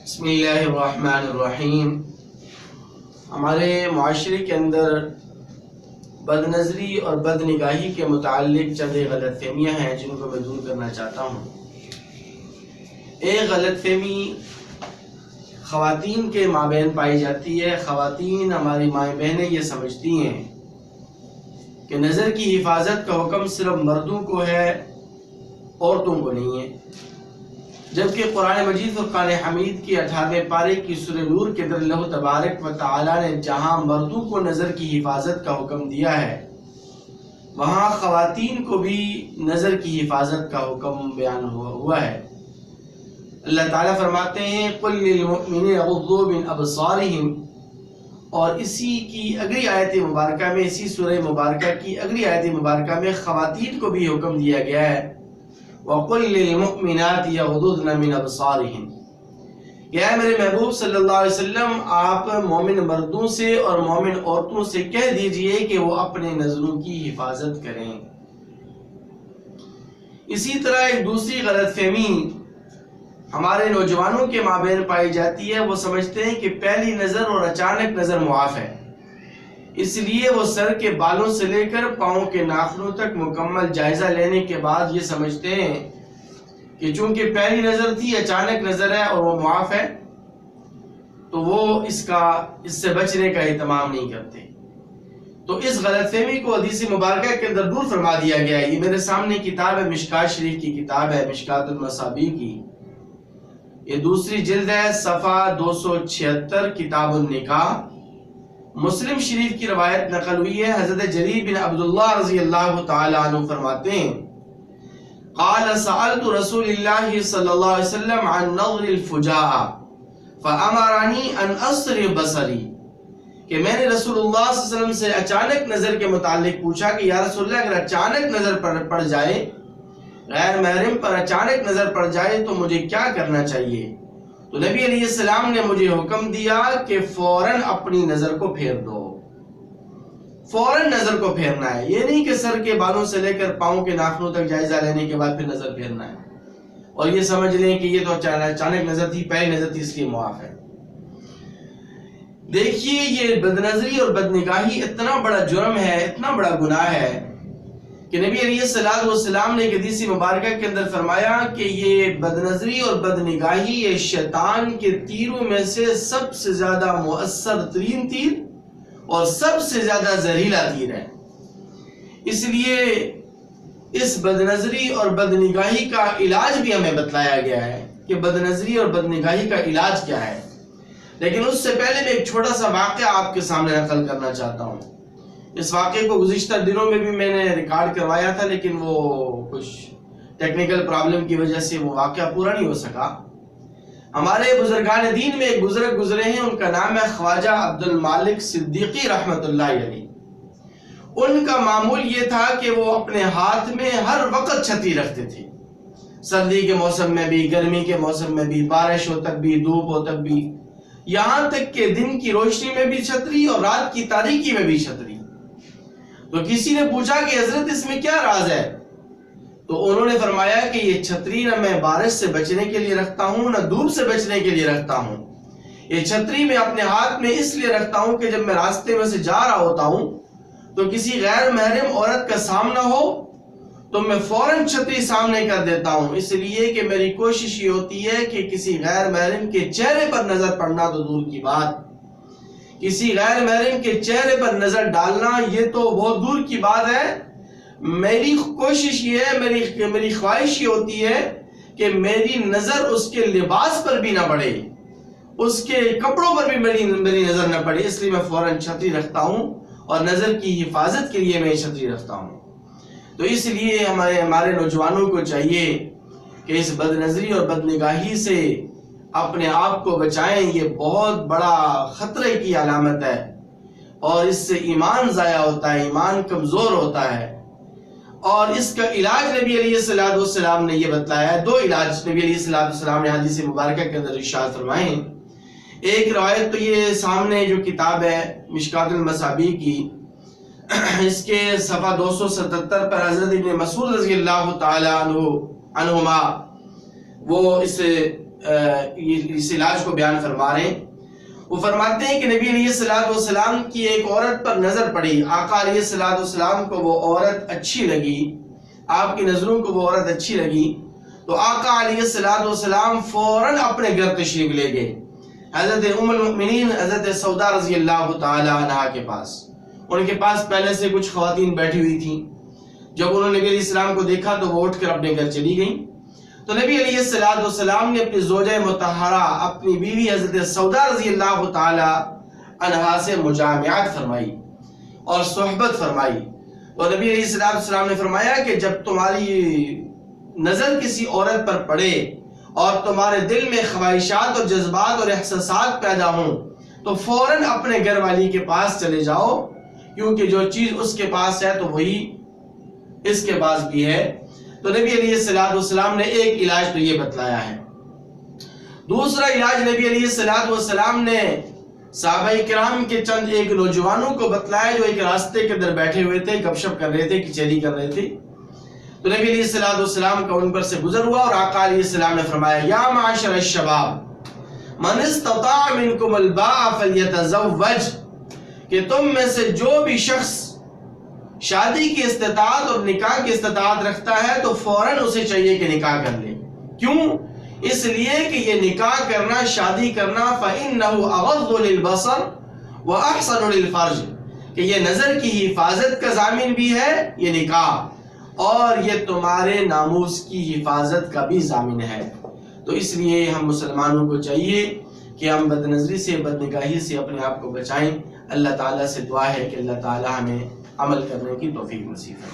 بسم اللہ الرحمن الرحیم۔ ہمارے معاشرے کے اندر بد نظری اور بد نگاہی کے متعلق چند غلط فہمیاں ہیں جن کو میں دور کرنا چاہتا ہوں۔ ایک غلط فہمی خواتین کے مابین پائی جاتی ہے۔ خواتین ہماری مائیں بہنیں یہ سمجھتی ہیں کہ نظر کی حفاظت کا حکم صرف مردوں کو ہے، عورتوں کو نہیں ہے، جبکہ قرآن مجید فرقان حمید کی 18ویں پارے کی سورہ نور کے اندر اللہ تبارک و تعالی نے جہاں مردوں کو نظر کی حفاظت کا حکم دیا ہے، وہاں خواتین کو بھی نظر کی حفاظت کا حکم بیان ہوا ہے۔ اللہ تعالیٰ فرماتے ہیں قُلْ لِلْمُؤْمِنِينَ يَغُضُّوا مِنْ أَبْصَارِهِمْ، اور اسی کی اگلی آیت مبارکہ میں، اسی سورہ مبارکہ کی اگلی آیت مبارکہ میں خواتین کو بھی حکم دیا گیا ہے وَقُلْ لِلْمُؤْمِنَاتِ يَغْضُضْنَ مِنْ أَبْصَارِهِنْ، کہ اے میرے محبوب صلی اللہ علیہ وسلم آپ مومن مردوں سے اور مومن عورتوں سے کہہ دیجئے کہ وہ اپنے نظروں کی حفاظت کریں۔ اسی طرح ایک دوسری غلط فہمی ہمارے نوجوانوں کے مابین پائی جاتی ہے۔ وہ سمجھتے ہیں کہ پہلی نظر اور اچانک نظر معاف ہے، اس لیے وہ سر کے بالوں سے لے کر پاؤں کے ناخنوں تک مکمل جائزہ لینے کے بعد یہ سمجھتے ہیں کہ چونکہ پہلی نظر تھی، اچانک نظر ہے اور وہ معاف ہے، تو وہ اس سے بچنے کا اہتمام نہیں کرتے۔ تو اس غلط فہمی کو حدیث مبارکہ کے اندر دور فرما دیا گیا ہے۔ یہ میرے سامنے کتاب ہے، مشکات شریف کی کتاب ہے، مشکات المصابیح کی، یہ دوسری جلد ہے، صفحہ 276، کتاب النکاح۔ مسلم شریف کی روایت نقل ہوئی ہے، حضرت جریر بن عبداللہ رضی اللہ تعالی عنہ فرماتے ہیں قال سألت رسول اللہ صلی اللہ علیہ وسلم عن نظر الفجاء فأمرنی ان اصرف بصری، کہ میں نے رسول اللہ صلی اللہ علیہ وسلم سے اچانک نظر کے متعلق پوچھا کہ یا رسول اللہ اگر اچانک نظر پڑ جائے، غیر محرم پر اچانک نظر پڑ جائے تو مجھے کیا کرنا چاہیے؟ تو نبی علیہ السلام نے مجھے حکم دیا کہ فوراً اپنی نظر کو پھیر دو۔ فوراً نظر کو پھیرنا ہے، یہ نہیں کہ سر کے بالوں سے لے کر پاؤں کے ناخنوں تک جائزہ لینے کے بعد پھر نظر پھیرنا ہے اور یہ سمجھ لیں کہ یہ تو اچانک نظر تھی، پہلی نظر تھی، اس لیے معاف ہے۔ دیکھیے یہ بد نظری اور بد نگاہی اتنا بڑا جرم ہے، اتنا بڑا گناہ ہے کہ نبی علیہ السلام نے ایک حدیث مبارکہ کے اندر فرمایا کہ یہ بد نظری اور بد نگاہی یہ شیطان کے تیروں میں سے سب سے زیادہ مؤثر ترین تیر اور سب سے زیادہ زہریلا تیر ہے۔ اس لیے اس بد نظری اور بد نگاہی کا علاج بھی ہمیں بتلایا گیا ہے کہ بد نظری اور بد نگاہی کا علاج کیا ہے۔ لیکن اس سے پہلے میں ایک چھوٹا سا واقعہ آپ کے سامنے نقل کرنا چاہتا ہوں۔ اس واقعے کو گزشتہ دنوں میں بھی میں نے ریکارڈ کروایا تھا، لیکن وہ کچھ ٹیکنیکل پرابلم کی وجہ سے وہ واقعہ پورا نہیں ہو سکا۔ ہمارے بزرگان دین میں ایک بزرگ گزرے ہیں، ان کا نام ہے خواجہ عبد المالک صدیقی رحمۃ اللہ علیہ۔ ان کا معمول یہ تھا کہ وہ اپنے ہاتھ میں ہر وقت چھتری رکھتے تھے، سردی کے موسم میں بھی، گرمی کے موسم میں بھی، بارش ہو تب بھی، دھوپ ہو تب بھی، یہاں تک کہ دن کی روشنی میں بھی چھتری اور رات کی تاریکی میں بھی چھتری۔ تو کسی نے پوچھا کہ حضرت اس میں کیا راز ہے؟ تو انہوں نے فرمایا کہ یہ چھتری نہ میں بارش سے بچنے کے لیے رکھتا ہوں، نہ دھوپ سے بچنے کے لیے رکھتا ہوں، یہ چھتری میں اپنے ہاتھ میں اس لیے رکھتا ہوں کہ جب میں راستے میں سے جا رہا ہوتا ہوں تو کسی غیر محرم عورت کا سامنا ہو تو میں فوراً چھتری سامنے کر دیتا ہوں، اس لیے کہ میری کوشش یہ ہوتی ہے کہ کسی غیر محرم کے چہرے پر نظر پڑنا تو دور کی بات، کسی غیر محرم کے چہرے پر نظر ڈالنا یہ تو بہت دور کی بات ہے۔ میری کوشش یہ ہے، میری خواہش یہ ہوتی ہے کہ میری نظر اس کے لباس پر بھی نہ پڑے، اس کے کپڑوں پر بھی میری نظر نہ پڑے، اس لیے میں فوراً چھتری رکھتا ہوں اور نظر کی حفاظت کے لیے میں چھتری رکھتا ہوں۔ تو اس لیے ہمارے نوجوانوں کو چاہیے کہ اس بد نظری اور بد نگاہی سے اپنے آپ کو بچائیں، یہ بہت بڑا خطرے کی علامت ہے اور اس سے ایمان ضائع ہوتا ہے، ایمان کمزور ہوتا ہے۔ اور اس کا علاج نبی علیہ السلام نے یہ بتلایا ہے، دو علاج نبی علیہ السلام نے حدیث مبارکہ کے اندر ارشاد فرمائے۔ ایک روایت تو یہ سامنے جو کتاب ہے مشکات المصابیح کی، اس کے صفحہ 277 پر حضرت ابن مسعود رضی اللہ تعالی عنہما وہ اس اس علاج کو بیان فرما رہے ہیں۔ وہ فرماتے ہیں کہ نبی علیہ الصلوۃ والسلام کی ایک عورت پر نظر پڑی، آقا علیہ الصلوۃ والسلام کو وہ عورت اچھی لگی، آپ کی نظروں کو وہ عورت اچھی لگی، تو آقا علیہ الصلوۃ والسلام فوراً اپنے گھر تشریف لے گئے حضرت ام المؤمنین حضرت سودا رضی اللہ تعالی عنہا کے پاس۔ ان کے پاس پہلے سے کچھ خواتین بیٹھی ہوئی تھیں، جب انہوں نے نبی علیہ السلام کو دیکھا تو وہ اٹھ کر اپنے گھر چلی گئیں۔ تو نبی علیہ الصلوۃ والسلام نے اپنی زوجہ مطہرہ اپنی بیوی حضرت سودا رضی اللہ تعالی عنہا سے مجامعات فرمائی اور صحبت فرمائی۔ اور نبی علیہ الصلوۃ والسلام نے فرمایا کہ جب تمہاری نظر کسی عورت پر پڑے اور تمہارے دل میں خواہشات اور جذبات اور احساسات پیدا ہوں تو فوراً اپنے گھر والی کے پاس چلے جاؤ، کیونکہ جو چیز اس کے پاس ہے تو وہی اس کے پاس بھی ہے۔ تو نبی علیہ الصلوۃ والسلام نے ایک علاج تو یہ بتلایا ہے۔ دوسرا علاج نبی علیہ الصلوۃ والسلام نے صحابہ کرام کے چند ایک نوجوانوں کو بتلایا جو ایک راستے کے اندر بیٹھے ہوئے تھے، گپ شپ کر رہے تھے، کچہری کر رہے تھے۔ تو نبی علیہ الصلوۃ والسلام کا ان پر سے گزر ہوا اور آقا علیہ السلام نے فرمایا یا معاشر الشباب من استطاع منکم الباء فلیتزوج، کہ تم میں سے جو بھی شخص شادی کی استطاعت اور نکاح کی استطاعت رکھتا ہے تو فوراً اسے چاہیے کہ نکاح کر لے۔ کیوں؟ اس لیے کہ یہ نکاح کرنا، شادی کرنا فَإِنَّهُ أَغَضُّ لِلْبَصَرِ وَأَحْسَنُ لِلْفَرْجِ، کہ یہ نظر کی حفاظت کا ضامن بھی ہے یہ نکاح، اور یہ تمہارے ناموس کی حفاظت کا بھی ضامن ہے۔ تو اس لیے ہم مسلمانوں کو چاہیے کہ ہم بد نظری سے، بد نگاہی سے اپنے آپ کو بچائیں۔ اللہ تعالیٰ سے دعا ہے کہ اللہ تعالیٰ ہمیں عمل کرنے کی توفیق نصیب کرے۔